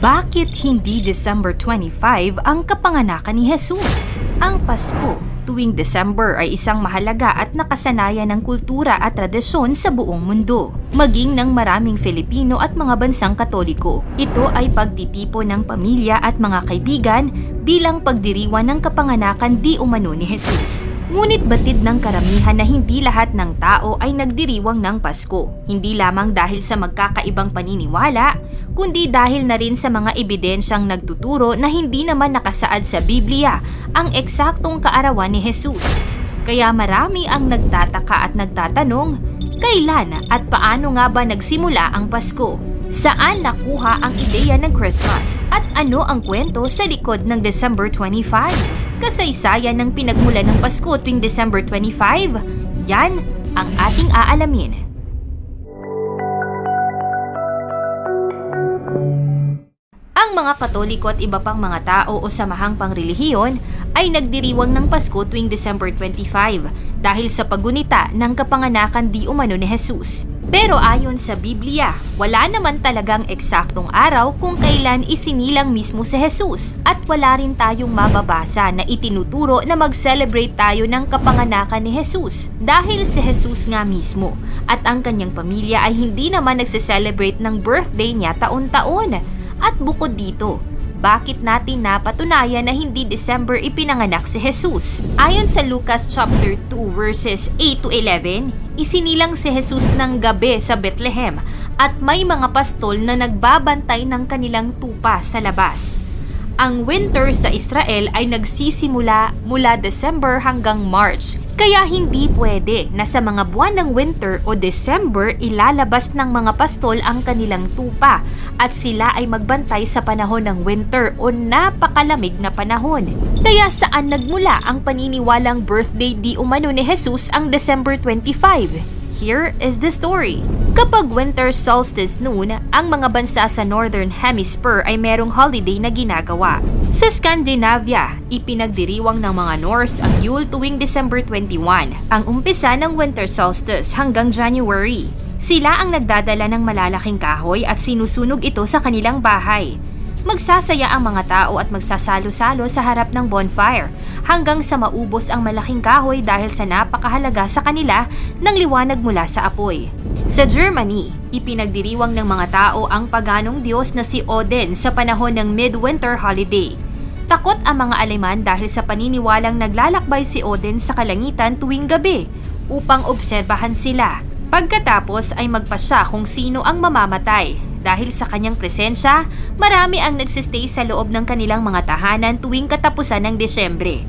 Bakit hindi December 25 ang kapanganakan ni Jesus? Ang Pasko tuwing December ay isang mahalaga at nakasanayan ng kultura at tradisyon sa buong mundo, maging ng maraming Filipino at mga bansang Katoliko. Ito ay pagtitipon ng pamilya at mga kaibigan bilang pagdiriwang ng kapanganakan di umano ni Jesus. Ngunit batid ng karamihan na hindi lahat ng tao ay nagdiriwang ng Pasko, hindi lamang dahil sa magkakaibang paniniwala, kundi dahil na rin sa mga ebidensyang nagtuturo na hindi naman nakasaad sa Biblia ang eksaktong kaarawan ni Jesus. Kaya marami ang nagtataka at nagtatanong, kailan at paano nga ba nagsimula ang Pasko? Saan nakuha ang ideya ng Christmas? At ano ang kwento sa likod ng December 25? Kasaysayan ng pinagmulan ng Pasko tuwing December 25? Yan ang ating aalamin. Ang mga Katoliko at iba pang mga tao o samahang pangrelihiyon ay nagdiriwang ng Pasko tuwing December 25 dahil sa paggunita ng kapanganakan di umano ni Jesus. Pero ayon sa Biblia, wala naman talagang eksaktong araw kung kailan isinilang mismo si Jesus at wala rin tayong mababasa na itinuturo na mag-celebrate tayo ng kapanganakan ni Jesus dahil si Jesus nga mismo at ang kanyang pamilya ay hindi naman nagse-celebrate ng birthday niya taon-taon. At bukod dito, bakit natin napatunayan na hindi December ipinanganak si Jesus? Ayon sa Lucas chapter 2 verses 8 to 11, isinilang si Jesus ng gabi sa Bethlehem at may mga pastol na nagbabantay ng kanilang tupa sa labas. Ang winter sa Israel ay nagsisimula mula December hanggang March, kaya hindi pwede na sa mga buwan ng winter o December ilalabas ng mga pastol ang kanilang tupa at sila ay magbantay sa panahon ng winter o napakalamig na panahon. Kaya saan nagmula ang paniniwalang birthday di umano ni Jesus ang December 25? Here is the story. Kapag winter solstice noon, ang mga bansa sa Northern Hemisphere ay merong holiday na ginagawa. Sa Scandinavia, ipinagdiriwang ng mga Norse ang Yule tuwing December 21, ang umpisa ng winter solstice hanggang January. Sila ang nagdadala ng malalaking kahoy at sinusunog ito sa kanilang bahay. Magsasaya ang mga tao at magsasalo-salo sa harap ng bonfire hanggang sa maubos ang malaking kahoy dahil sa napakahalaga sa kanila ng liwanag mula sa apoy. Sa Germany, ipinagdiriwang ng mga tao ang paganong Diyos na si Odin sa panahon ng midwinter holiday. Takot ang mga Aleman dahil sa paniniwalang naglalakbay si Odin sa kalangitan tuwing gabi upang obserbahan sila. Pagkatapos ay magpasya kung sino ang mamamatay. Dahil sa kanyang presensya, marami ang nagsistay sa loob ng kanilang mga tahanan tuwing katapusan ng Desyembre.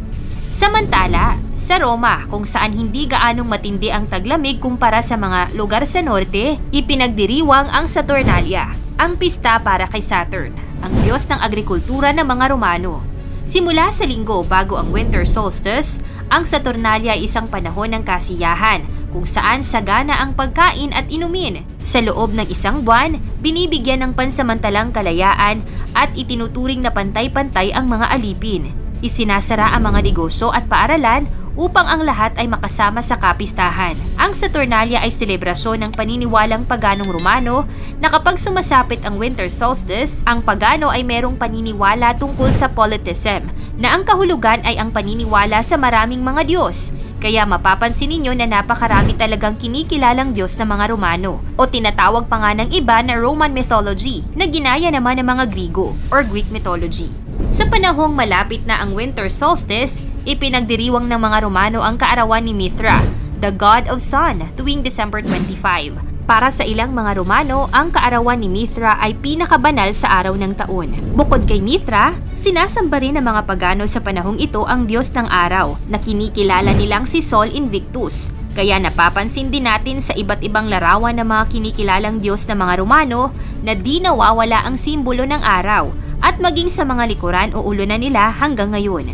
Samantala, sa Roma, kung saan hindi gaanong matindi ang taglamig kumpara sa mga lugar sa norte, ipinagdiriwang ang Saturnalia, ang pista para kay Saturn, ang diyos ng agrikultura ng mga Romano. Simula sa linggo bago ang winter solstice, ang Saturnalia ay isang panahon ng kasiyahan kung saan sagana ang pagkain at inumin. Sa loob ng isang buwan, binibigyan ng pansamantalang kalayaan at itinuturing na pantay-pantay ang mga alipin. Isinasara ang mga negosyo at paaralan upang ang lahat ay makasama sa kapistahan. Ang Saturnalia ay selebrasyon ng paniniwalang paganong Romano na kapag sumasapit ang winter solstice, ang pagano ay merong paniniwala tungkol sa polytheism, na ang kahulugan ay ang paniniwala sa maraming mga Diyos. Kaya mapapansin ninyo na napakarami talagang kinikilalang Diyos ng mga Romano o tinatawag pa nga ng iba na Roman mythology na ginaya naman ng mga Grigo or Greek mythology. Sa panahong malapit na ang winter solstice, ipinagdiriwang ng mga Romano ang kaarawan ni Mithra, the god of sun, tuwing December 25. Para sa ilang mga Romano, ang kaarawan ni Mithra ay pinakabanal sa araw ng taon. Bukod kay Mithra, sinasamba rin ng mga pagano sa panahong ito ang Diyos ng araw na kinikilala nilang si Sol Invictus. Kaya napapansin din natin sa iba't ibang larawan ng mga kinikilalang Diyos ng mga Romano na di nawawala ang simbolo ng araw at maging sa mga likuran o ulunan nila hanggang ngayon.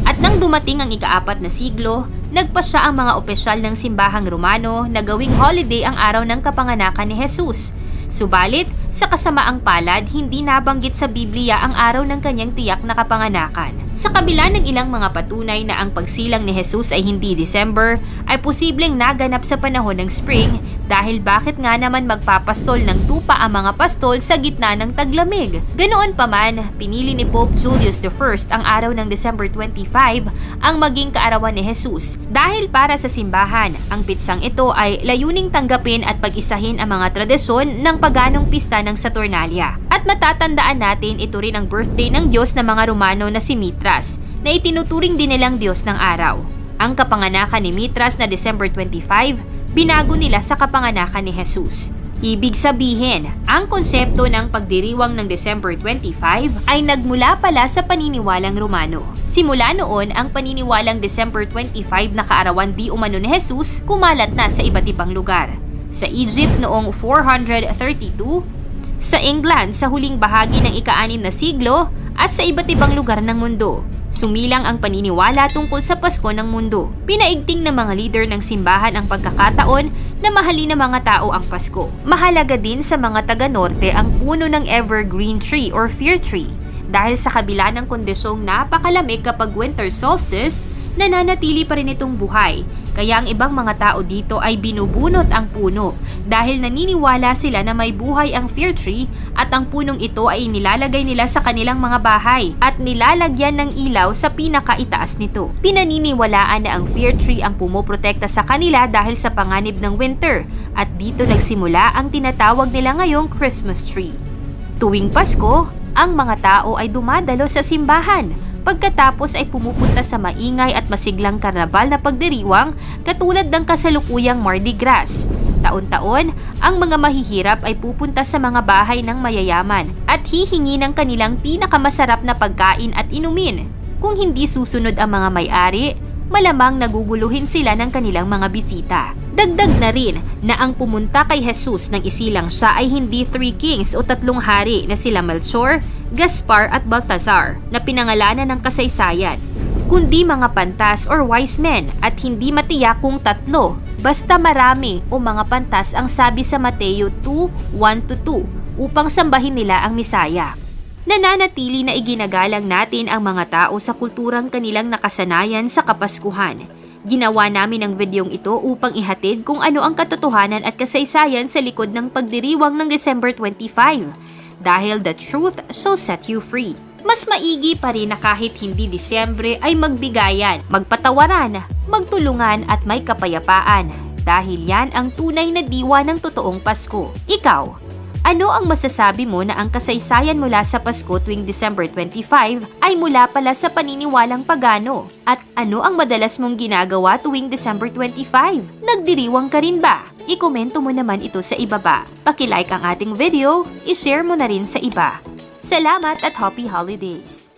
At nang dumating ang ika-4 na siglo, nagpasya ang mga opisyal ng simbahang Romano na gawing holiday ang araw ng kapanganakan ni Jesus. Subalit, Sa kasamaang palad, hindi nabanggit sa Biblia ang araw ng kanyang tiyak na kapanganakan. Sa kabila ng ilang mga patunay na ang pagsilang ni Jesus ay hindi December, ay posibleng naganap sa panahon ng spring dahil bakit nga naman magpapastol ng tupa ang mga pastol sa gitna ng taglamig. Ganoon pa man, pinili ni Pope Julius I ang araw ng December 25 ang maging kaarawan ni Jesus. Dahil para sa simbahan, ang pitsang ito ay layuning tanggapin at pag-isahin ang mga tradisyon ng paganong pista ng Saturnalia. At matatandaan natin ito rin ang birthday ng Diyos ng mga Romano na si Mithras, na itinuturing din nilang Diyos ng araw. Ang kapanganakan ni Mithras na December 25, binago nila sa kapanganakan ni Jesus. Ibig sabihin, ang konsepto ng pagdiriwang ng December 25 ay nagmula pala sa paniniwalang Romano. Simula noon, ang paniniwalang December 25 na kaarawan di umano ni Jesus kumalat na sa iba't ibang lugar. Sa Egypt noong 432, sa England sa huling bahagi ng ika-6 na siglo, at sa iba't ibang lugar ng mundo. Sumilang ang paniniwala tungkol sa Pasko ng mundo. Pinaigting ng mga leader ng simbahan ang pagkakataon na mahalin ng mga tao ang Pasko. Mahalaga din sa mga taga-norte ang puno ng evergreen tree or fir tree. Dahil sa kabila ng kondisyong napakalamig kapag winter solstice, nananatili pa rin itong buhay. Kaya ang ibang mga tao dito ay binubunot ang puno dahil naniniwala sila na may buhay ang fir tree at ang punong ito ay nilalagay nila sa kanilang mga bahay at nilalagyan ng ilaw sa pinakaitaas nito. Pinaniniwalaan na ang fir tree ang pumoprotekta sa kanila dahil sa panganib ng winter at dito nagsimula ang tinatawag nila ngayong Christmas tree. Tuwing Pasko, ang mga tao ay dumadalo sa simbahan. Pagkatapos ay pumupunta sa maingay at masiglang karnabal na pagdiriwang katulad ng kasalukuyang Mardi Gras. Taon-taon, ang mga mahihirap ay pupunta sa mga bahay ng mayayaman at hihingi ng kanilang pinakamasarap na pagkain at inumin. Kung hindi susunod ang mga may-ari, malamang naguguluhin sila ng kanilang mga bisita. Dagdag na rin na ang pumunta kay Jesus nang isilang siya ay hindi 3 kings o 3 hari na sila Melchor, Gaspar at Balthazar na pinangalanan ng kasaysayan, kundi mga pantas or wise men at hindi matiyak kung 3, basta marami o mga pantas ang sabi sa Mateo 2:1-2 upang sambahin nila ang Misaya. Nananatili na iginagalang natin ang mga tao sa kulturang kanilang nakasanayan sa Kapaskuhan. Ginawa namin ang videong ito upang ihatid kung ano ang katotohanan at kasaysayan sa likod ng pagdiriwang ng December 25. Dahil the truth shall set you free. Mas maigi pa rin na kahit hindi Disyembre ay magbigayan, magpatawaran, magtulungan at may kapayapaan. Dahil yan ang tunay na diwa ng totoong Pasko. Ikaw, ano ang masasabi mo na ang kasaysayan mula sa Pasko tuwing December 25 ay mula pala sa paniniwalang pagano? At ano ang madalas mong ginagawa tuwing December 25? Nagdiriwang ka rin ba? I-komento mo naman ito sa ibaba. Paki-like ang ating video, i-share mo na rin sa iba. Salamat at happy holidays!